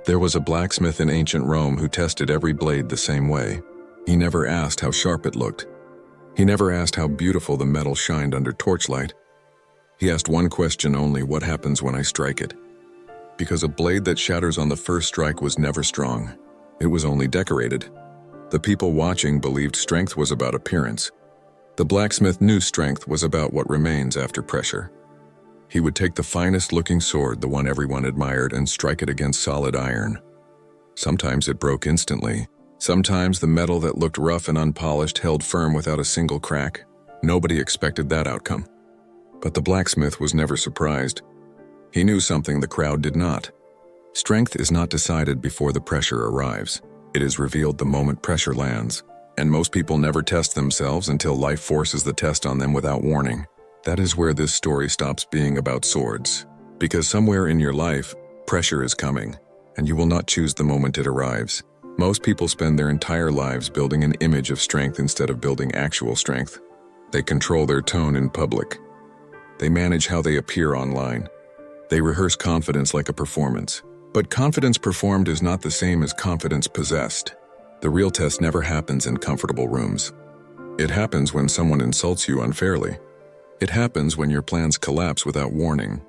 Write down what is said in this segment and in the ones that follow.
There was a blacksmith in ancient Rome who tested every blade the same way. He never asked how sharp it looked. He never asked how beautiful the metal shined under torchlight. He asked one question only: what happens when I strike it? Because a blade that shatters on the first strike was never strong. It was only decorated. The people watching believed strength was about appearance. The blacksmith knew strength was about what remains after pressure. He would take the finest-looking sword, the one everyone admired, and strike it against solid iron. Sometimes it broke instantly. Sometimes the metal that looked rough and unpolished held firm without a single crack. Nobody expected that outcome. But the blacksmith was never surprised. He knew something the crowd did not. Strength is not decided before the pressure arrives. It is revealed the moment pressure lands. And most people never test themselves until life forces the test on them without warning. That is where this story stops being about swords. Because somewhere in your life, pressure is coming, and you will not choose the moment it arrives. Most people spend their entire lives building an image of strength instead of building actual strength. They control their tone in public. They manage how they appear online. They rehearse confidence like a performance. But confidence performed is not the same as confidence possessed. The real test never happens in comfortable rooms. It happens when someone insults you unfairly. It happens when your plans collapse without warning.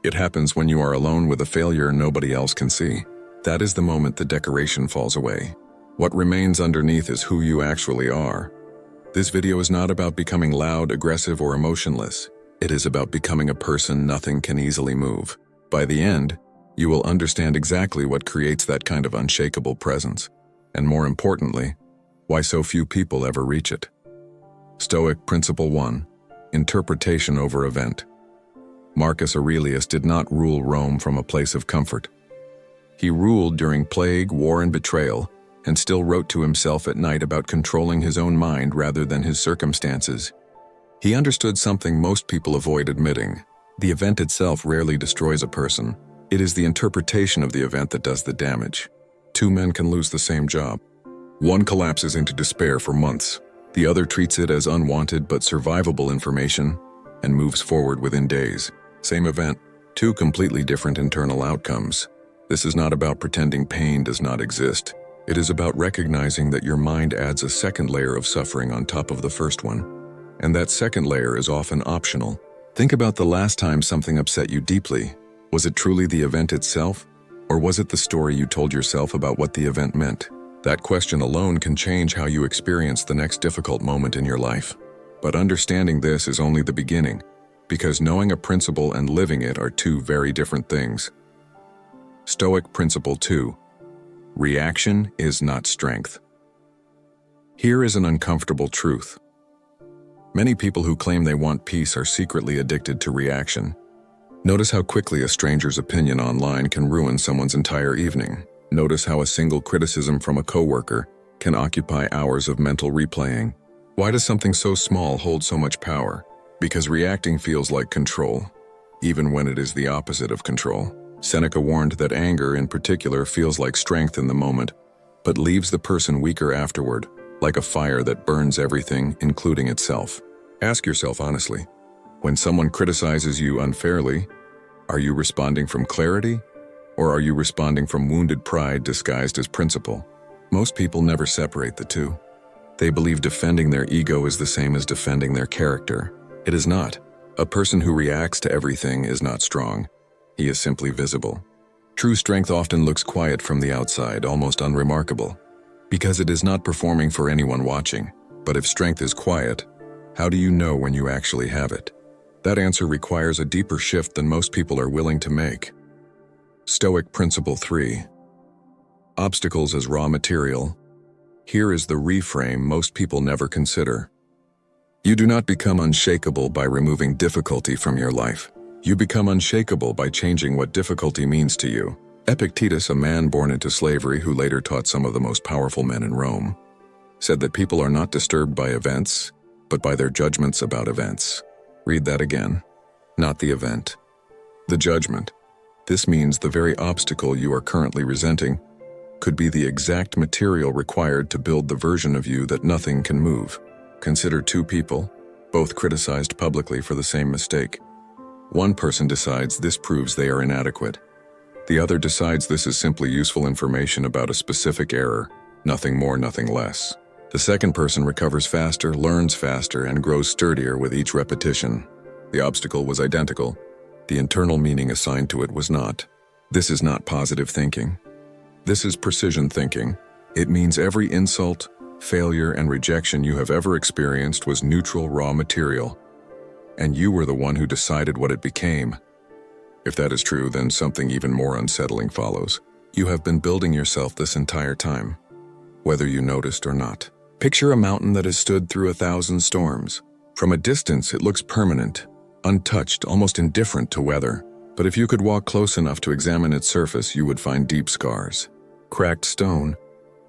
It happens when you are alone with a failure nobody else can see. That is the moment the decoration falls away. What remains underneath is who you actually are. This video is not about becoming loud, aggressive, or emotionless. It is about becoming a person nothing can easily move. By the end, you will understand exactly what creates that kind of unshakable presence. And more importantly, why so few people ever reach it. Stoic Principle 1. Interpretation over event. Marcus Aurelius did not rule Rome from a place of comfort. He ruled during plague, war, and betrayal, and still wrote to himself at night about controlling his own mind rather than his circumstances. He understood something most people avoid admitting. The event itself rarely destroys a person. It is the interpretation of the event that does the damage. Two men can lose the same job. One collapses into despair for months. The other treats it as unwanted but survivable information and moves forward within days. Same event, two completely different internal outcomes. This is not about pretending pain does not exist. It is about recognizing that your mind adds a second layer of suffering on top of the first one. And that second layer is often optional. Think about the last time something upset you deeply. Was it truly the event itself? Or was it the story you told yourself about what the event meant? That question alone can change how you experience the next difficult moment in your life. But understanding this is only the beginning, because knowing a principle and living it are two very different things. Stoic Principle 2. Reaction is not strength. Here is an uncomfortable truth. Many people who claim they want peace are secretly addicted to reaction. Notice how quickly a stranger's opinion online can ruin someone's entire evening. Notice how a single criticism from a coworker can occupy hours of mental replaying. Why does something so small hold so much power? Because reacting feels like control, even when it is the opposite of control. Seneca warned that anger in particular feels like strength in the moment, but leaves the person weaker afterward, like a fire that burns everything, including itself. Ask yourself honestly, when someone criticizes you unfairly, are you responding from clarity? Or are you responding from wounded pride disguised as principle? Most people never separate the two. They believe defending their ego is the same as defending their character. It is not. A person who reacts to everything is not strong. He is simply visible. True strength often looks quiet from the outside, almost unremarkable, because it is not performing for anyone watching. But if strength is quiet, how do you know when you actually have it? That answer requires a deeper shift than most people are willing to make. Stoic Principle 3. Obstacles as raw material. Here is the reframe most people never consider. You do not become unshakable by removing difficulty from your life. You become unshakable by changing what difficulty means to you. Epictetus, a man born into slavery who later taught some of the most powerful men in Rome, said that people are not disturbed by events, but by their judgments about events. Read that again. Not the event. The judgment. This means the very obstacle you are currently resenting could be the exact material required to build the version of you that nothing can move. Consider two people, both criticized publicly for the same mistake. One person decides this proves they are inadequate. The other decides this is simply useful information about a specific error, nothing more, nothing less. The second person recovers faster, learns faster, and grows sturdier with each repetition. The obstacle was identical. The internal meaning assigned to it was not. This is not positive thinking. This is precision thinking. It means every insult, failure, and rejection you have ever experienced was neutral raw material, and you were the one who decided what it became. If that is true, then something even more unsettling follows. You have been building yourself this entire time, whether you noticed or not. Picture a mountain that has stood through 1,000 storms. From a distance, it looks permanent, untouched, almost indifferent to weather. But if you could walk close enough to examine its surface, you would find deep scars, cracked stone,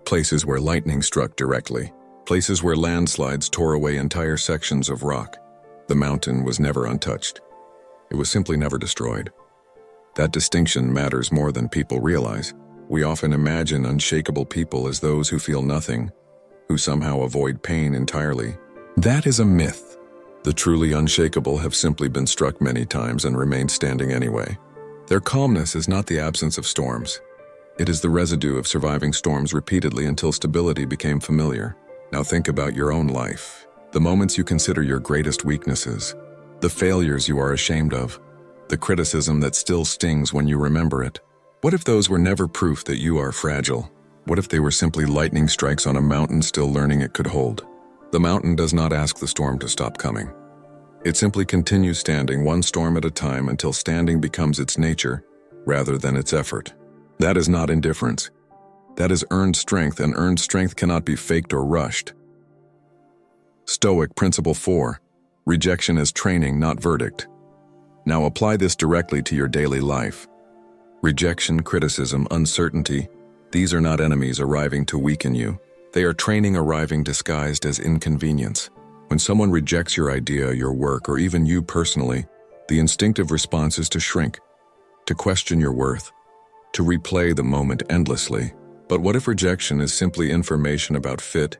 places where lightning struck directly, places where landslides tore away entire sections of rock. The mountain was never untouched. It was simply never destroyed. That distinction matters more than people realize. We often imagine unshakable people as those who feel nothing, who somehow avoid pain entirely. That is a myth. The truly unshakable have simply been struck many times and remain standing anyway. Their calmness is not the absence of storms. It is the residue of surviving storms repeatedly until stability became familiar. Now think about your own life. The moments you consider your greatest weaknesses, the failures you are ashamed of, the criticism that still stings when you remember it. What if those were never proof that you are fragile? What if they were simply lightning strikes on a mountain still learning it could hold? The mountain does not ask the storm to stop coming. It simply continues standing one storm at a time until standing becomes its nature rather than its effort. That is not indifference. That is earned strength, and earned strength cannot be faked or rushed. Stoic Principle 4. Rejection as training, not verdict. Now apply this directly to your daily life. Rejection, criticism, uncertainty, these are not enemies arriving to weaken you. They are training arriving disguised as inconvenience. When someone rejects your idea, your work, or even you personally, the instinctive response is to shrink, to question your worth, to replay the moment endlessly. But what if rejection is simply information about fit,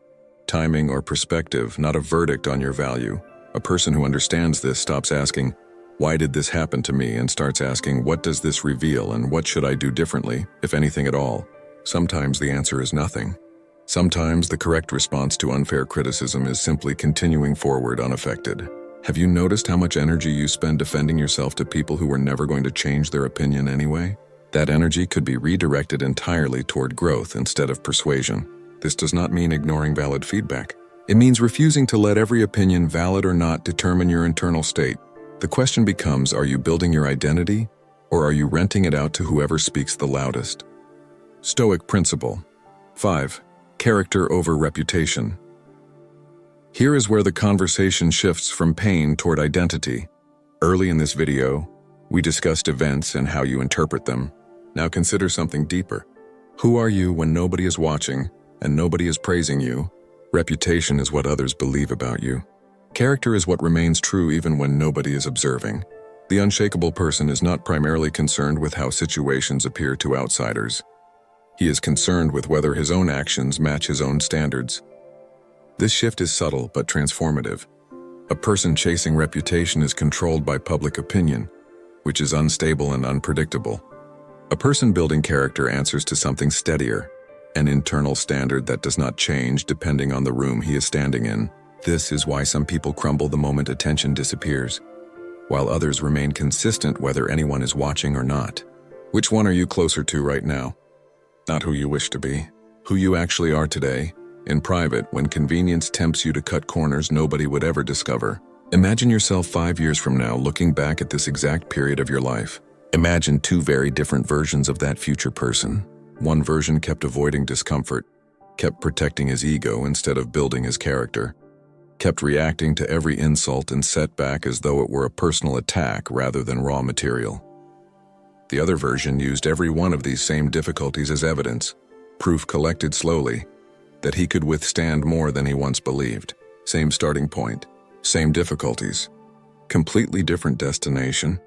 timing, or perspective, not a verdict on your value? A person who understands this stops asking, "Why did this happen to me?" and starts asking, "What does this reveal, and what should I do differently, if anything at all?" Sometimes the answer is nothing. Sometimes the correct response to unfair criticism is simply continuing forward unaffected. Have you noticed how much energy you spend defending yourself to people who were never going to change their opinion anyway? That energy could be redirected entirely toward growth instead of persuasion. This does not mean ignoring valid feedback. It means refusing to let every opinion, valid or not, determine your internal state. The question becomes, are you building your identity, or are you renting it out to whoever speaks the loudest? Stoic Principle 5. Character over reputation. Here is where the conversation shifts from pain toward identity. Early in this video, we discussed events and how you interpret them. Now consider something deeper. Who are you when nobody is watching and nobody is praising you? Reputation is what others believe about you. Character is what remains true even when nobody is observing. The unshakable person is not primarily concerned with how situations appear to outsiders. He is concerned with whether his own actions match his own standards. This shift is subtle but transformative. A person chasing reputation is controlled by public opinion, which is unstable and unpredictable. A person building character answers to something steadier, an internal standard that does not change depending on the room he is standing in. This is why some people crumble the moment attention disappears, while others remain consistent whether anyone is watching or not. Which one are you closer to right now? Not who you wish to be, who you actually are today, in private, when convenience tempts you to cut corners nobody would ever discover. Imagine yourself 5 years from now looking back at this exact period of your life. Imagine two very different versions of that future person. One version kept avoiding discomfort, kept protecting his ego instead of building his character, kept reacting to every insult and setback as though it were a personal attack rather than raw material. The other version used every one of these same difficulties as evidence, proof collected slowly, that he could withstand more than he once believed. Same starting point, same difficulties, completely different destination.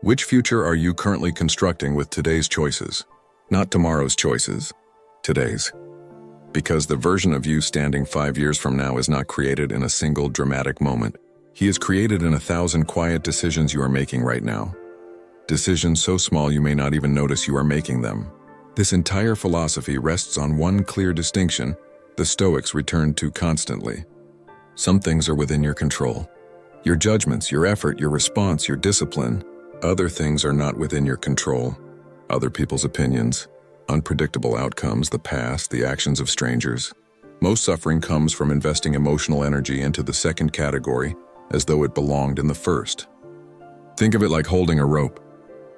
Which future are you currently constructing with today's choices? Not tomorrow's choices, today's. Because the version of you standing 5 years from now is not created in a single dramatic moment. He is created in 1,000 quiet decisions you are making right now. decisions so small you may not even notice you are making them. This entire philosophy rests on one clear distinction the Stoics return to constantly. Some things are within your control. Your judgments, your effort, your response, your discipline. Other things are not within your control. Other people's opinions, unpredictable outcomes, the past, the actions of strangers. Most suffering comes from investing emotional energy into the second category as though it belonged in the first. Think of it like holding a rope.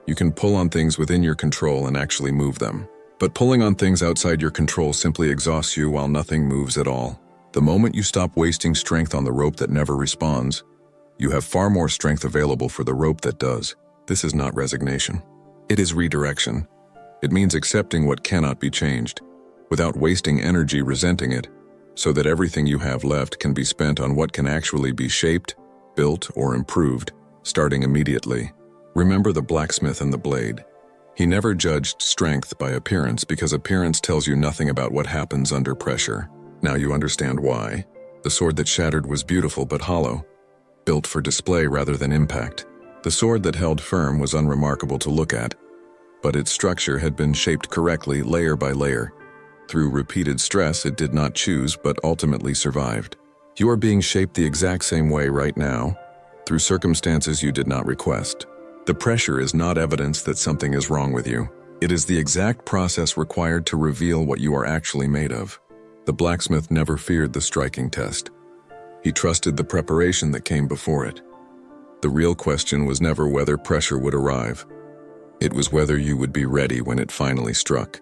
You can pull on things within your control and actually move them. But pulling on things outside your control simply exhausts you while nothing moves at all. The moment you stop wasting strength on the rope that never responds, you have far more strength available for the rope that does. This is not resignation. It is redirection. It means accepting what cannot be changed, without wasting energy resenting it, so that everything you have left can be spent on what can actually be shaped, built, or improved, starting immediately. Remember the blacksmith and the blade. He never judged strength by appearance because appearance tells you nothing about what happens under pressure. Now you understand why. The sword that shattered was beautiful but hollow, built for display rather than impact. The sword that held firm was unremarkable to look at, but its structure had been shaped correctly layer by layer. Through repeated stress, it did not choose but ultimately survived. You are being shaped the exact same way right now, through circumstances you did not request. The pressure is not evidence that something is wrong with you. It is the exact process required to reveal what you are actually made of. The blacksmith never feared the striking test. He trusted the preparation that came before it. The real question was never whether pressure would arrive. It was whether you would be ready when it finally struck.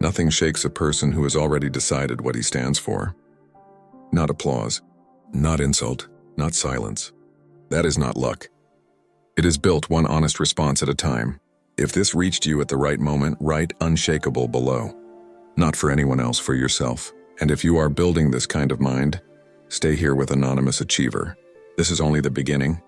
Nothing shakes a person who has already decided what he stands for. Not applause, not insult, not silence. That is not luck. It is built one honest response at a time. If this reached you at the right moment, write Unshakable below. Not for anyone else, for yourself. And if you are building this kind of mind, stay here with Anonymous Achiever. This is only the beginning.